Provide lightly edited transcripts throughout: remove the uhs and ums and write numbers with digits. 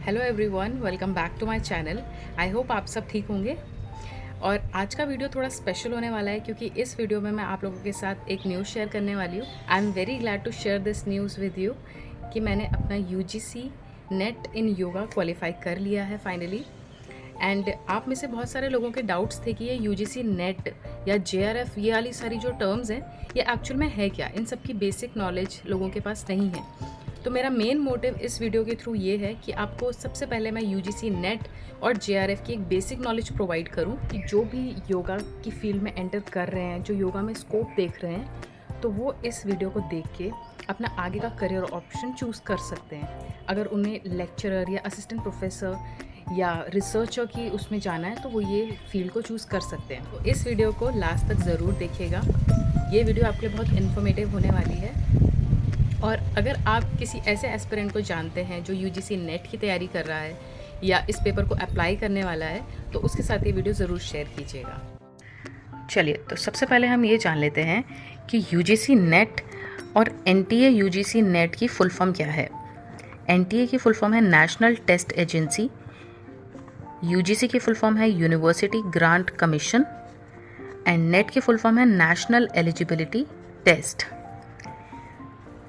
Hello everyone, welcome back to my channel. I hope आप सब ठीक होंगे। और आज का वीडियो थोड़ा स्पेशल होने वाला है क्योंकि इस वीडियो में मैं आप लोगों के साथ एक न्यूज़ शेयर करने वाली हूँ। I am very glad to share this news with you कि मैंने अपना UGC NET in yoga qualify कर लिया है फाइनली। एंड आप में से बहुत सारे लोगों के डाउट्स थे कि ये यूजीसी नेट या जेआरएफ, ये वाली सारी जो टर्म्स हैं, ये एक्चुअल में है क्या। इन सब की बेसिक नॉलेज लोगों के पास नहीं है। तो मेरा मेन मोटिव इस वीडियो के थ्रू ये है कि आपको सबसे पहले मैं यूजीसी नेट और जेआरएफ की एक बेसिक नॉलेज प्रोवाइड करूं कि जो भी योगा की फील्ड में एंटर कर रहे हैं, जो योगा में स्कोप देख रहे हैं, तो वो इस वीडियो को देख के अपना आगे का करियर ऑप्शन चूज़ कर सकते हैं। अगर उन्हें लेक्चरर या असिस्टेंट प्रोफेसर या रिसर्चर की उसमें जाना है तो वो ये फील्ड को चूज़ कर सकते हैं। तो इस वीडियो को लास्ट तक ज़रूर देखिएगा। ये वीडियो आपके लिए बहुत इन्फॉर्मेटिव होने वाली है। और अगर आप किसी ऐसे एस्पिरेंट को जानते हैं जो यूजीसी नेट की तैयारी कर रहा है या इस पेपर को अप्लाई करने वाला है, तो उसके साथ ये वीडियो ज़रूर शेयर कीजिएगा। चलिए, तो सबसे पहले हम ये जान लेते हैं कि यूजीसी नेट और एनटीए यूजीसी नेट की फुल फॉर्म क्या है। एनटीए की फुल फॉर्म है नेशनल टेस्ट एजेंसी, यूजीसी की फुल फॉर्म है university grant commission, and NET की फुल फॉर्म है national eligibility test.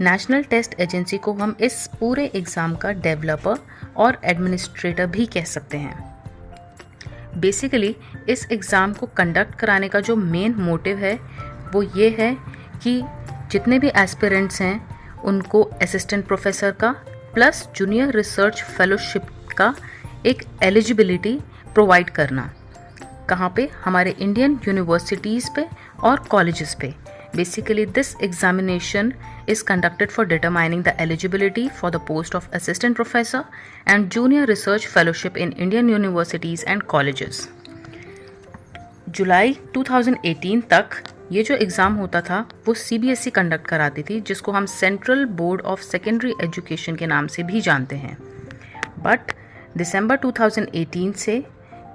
National test agency को हम इस पूरे एग्ज़ाम का डेवलपर और एडमिनिस्ट्रेटर भी कह सकते हैं। बेसिकली इस एग्ज़ाम को कंडक्ट कराने का जो मेन मोटिव है वो ये है कि जितने भी एस्पिरेंट्स हैं उनको असिस्टेंट प्रोफेसर का प्लस जूनियर रिसर्च फेलोशिप का एक एलिजिबिलिटी प्रोवाइड करना। कहाँ पे? हमारे इंडियन यूनिवर्सिटीज़ पे और कॉलेजेस पे। Basically, this examination is conducted for determining the eligibility for the post of assistant professor and junior research fellowship in Indian universities and colleges. जुलाई 2018 तक ये जो एग्ज़ाम होता था वो सीबीएसई कंडक्ट कराती थी, जिसको हम central board of secondary education के नाम से भी जानते हैं। बट दिसंबर 2018 से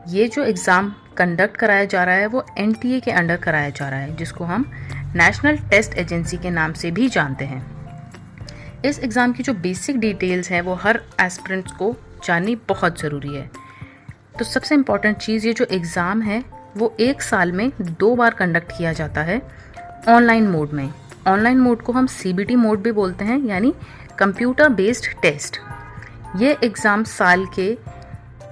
ये जो एग्ज़ाम कंडक्ट कराया जा रहा है वो एनटीए के अंडर कराया जा रहा है, जिसको हम नेशनल टेस्ट एजेंसी के नाम से भी जानते हैं। इस एग्ज़ाम की जो बेसिक डिटेल्स हैं वो हर एस्पिरेंट्स को जाननी बहुत ज़रूरी है। तो सबसे इम्पॉर्टेंट चीज़, ये जो एग्ज़ाम है वो एक साल में 2 बार कंडक्ट किया जाता है ऑनलाइन मोड में। ऑनलाइन मोड को हम सीबीटी मोड भी बोलते हैं, यानी कंप्यूटर बेस्ड टेस्ट। ये एग्ज़ाम साल के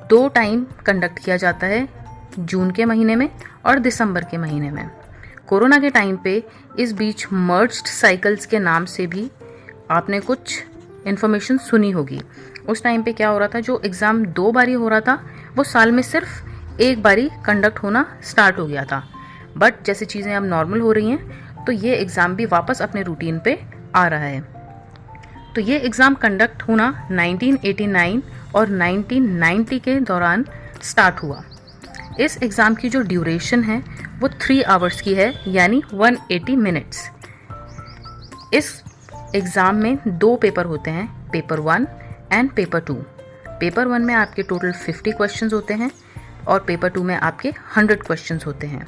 2 टाइम कंडक्ट किया जाता है, जून के महीने में और दिसंबर के महीने में। कोरोना के टाइम पे इस बीच मर्ज्ड साइकिल्स के नाम से भी आपने कुछ इन्फॉर्मेशन सुनी होगी। उस टाइम पे क्या हो रहा था, जो एग्ज़ाम 2 बारी हो रहा था वो साल में सिर्फ 1 बारी कंडक्ट होना स्टार्ट हो गया था। बट जैसे चीज़ें अब नॉर्मल हो रही हैं तो ये एग्ज़ाम भी वापस अपने रूटीन पे आ रहा है। तो ये एग्ज़ाम कंडक्ट होना 1989 और 1990 के दौरान स्टार्ट हुआ। इस एग्ज़ाम की जो ड्यूरेशन है वो 3 आवर्स की है, यानी 180 मिनट्स। इस एग्ज़ाम में 2 पेपर होते हैं, पेपर 1 एंड पेपर 2। पेपर 1 में आपके टोटल 50 क्वेश्चंस होते हैं और पेपर 2 में आपके 100 क्वेश्चंस होते हैं।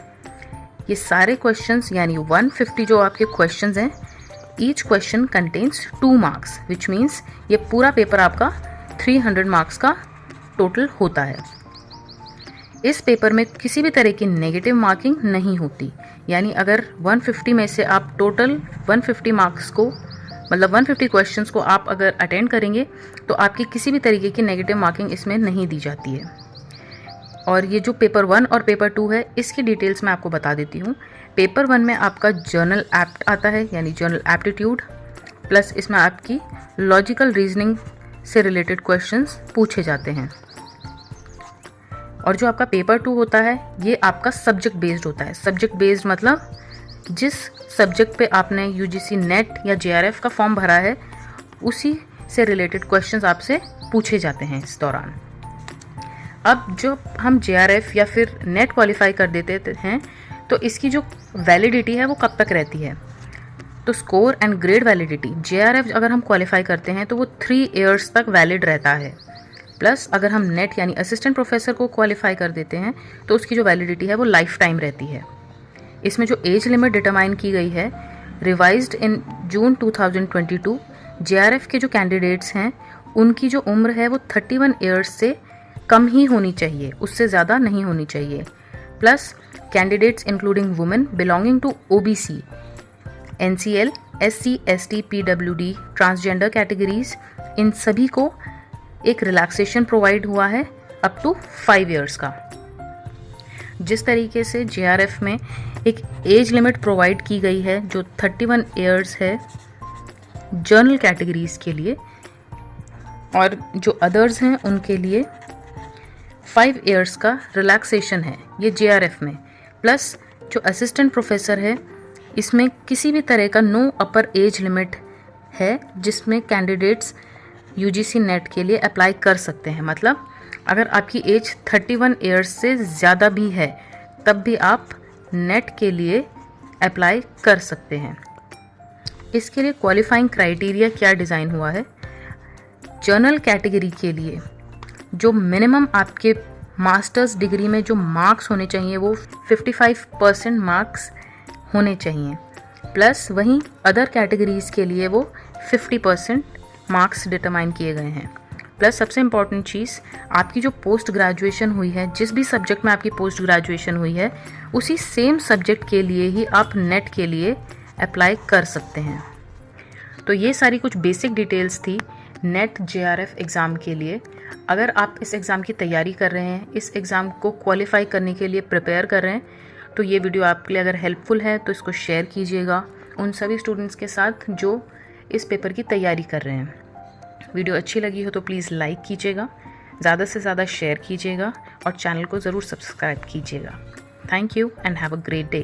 ये सारे क्वेश्चंस यानी 150 जो आपके क्वेश्चंस हैं, each question contains 2 marks, which means ये पूरा पेपर आपका 300 मार्क्स का टोटल होता है। इस पेपर में किसी भी तरह की नेगेटिव मार्किंग नहीं होती, यानी अगर 150 में से आप टोटल 150 मार्क्स को, मतलब 150 क्वेश्चंस को आप अगर अटेंड करेंगे तो आपकी किसी भी तरीके की नेगेटिव मार्किंग इसमें नहीं दी जाती है। और ये जो पेपर 1 और पेपर 2 है, इसकी डिटेल्स मैं आपको बता देती हूँ। पेपर 1 में आपका जर्नल एप्ट आता है, यानी जर्नल एप्टीट्यूड, प्लस इसमें आपकी लॉजिकल रीजनिंग से रिलेटेड क्वेश्चंस पूछे जाते हैं। और जो आपका पेपर 2 होता है ये आपका सब्जेक्ट बेस्ड होता है। सब्जेक्ट बेस्ड मतलब जिस सब्जेक्ट पे आपने यूजीसी नेट या जेआरएफ का फॉर्म भरा है उसी से रिलेटेड क्वेश्चंस आपसे पूछे जाते हैं इस दौरान। अब जो हम जेआरएफ या फिर नेट क्वालिफाई कर देते हैं तो इसकी जो वैलिडिटी है वो कब तक रहती है? तो score and grade validity, JRF अगर हम क्वालिफाई करते हैं तो वो 3 ईयर्स तक वैलिड रहता है। प्लस अगर हम नेट यानी असिस्टेंट प्रोफेसर को क्वालिफाई कर देते हैं तो उसकी जो वैलिडिटी है वो लाइफ टाइम रहती है। इसमें जो एज लिमिट डिटरमाइन की गई है, रिवाइज्ड इन जून 2022, जेआरएफ के जो कैंडिडेट्स हैं उनकी जो उम्र है वो 31 ईयर्स से कम ही होनी चाहिए, उससे ज़्यादा नहीं होनी चाहिए। Plus candidates including women belonging to OBC, NCL, SC, ST, PWD, transgender categories, इन सभी को एक रिलैक्सेशन प्रोवाइड हुआ है अप टू 5 ईयर्स का। जिस तरीके से JRF में एक एज लिमिट प्रोवाइड की गई है जो 31 ईयर्स है जर्नल कैटेगरीज के लिए, और जो अदर्स हैं उनके लिए 5 ईयर्स का रिलैक्सेशन है ये JRF में। प्लस जो असिस्टेंट प्रोफेसर है इसमें किसी भी तरह का नो अपर एज लिमिट है जिसमें कैंडिडेट्स UGC नेट के लिए अप्लाई कर सकते हैं। मतलब अगर आपकी एज 31 ईयर्स से ज़्यादा भी है तब भी आप नेट के लिए अप्लाई कर सकते हैं। इसके लिए क्वालिफाइंग क्राइटेरिया क्या डिज़ाइन हुआ है, जर्नल कैटेगरी के लिए जो मिनिमम आपके मास्टर्स डिग्री में जो मार्क्स होने चाहिए वो 55% मार्क्स होने चाहिए। प्लस वहीं अदर कैटेगरीज़ के लिए वो 50% मार्क्स डिटरमाइन किए गए हैं। प्लस सबसे इम्पॉर्टेंट चीज़, आपकी जो पोस्ट ग्रेजुएशन हुई है, जिस भी सब्जेक्ट में आपकी पोस्ट ग्रेजुएशन हुई है उसी सेम सब्जेक्ट के लिए ही आप नेट के लिए अप्लाई कर सकते हैं। तो ये सारी कुछ बेसिक डिटेल्स थी नेट JRF एग्ज़ाम के लिए। अगर आप इस एग्ज़ाम की तैयारी कर रहे हैं, इस एग्ज़ाम को क्वालिफाई करने के लिए प्रिपेयर कर रहे हैं, तो ये वीडियो आपके लिए अगर हेल्पफुल है तो इसको शेयर कीजिएगा उन सभी स्टूडेंट्स के साथ जो इस पेपर की तैयारी कर रहे हैं। वीडियो अच्छी लगी हो तो प्लीज़ लाइक कीजिएगा, ज़्यादा से ज़्यादा शेयर कीजिएगा और चैनल को ज़रूर सब्सक्राइब कीजिएगा। Thank you and have a great day.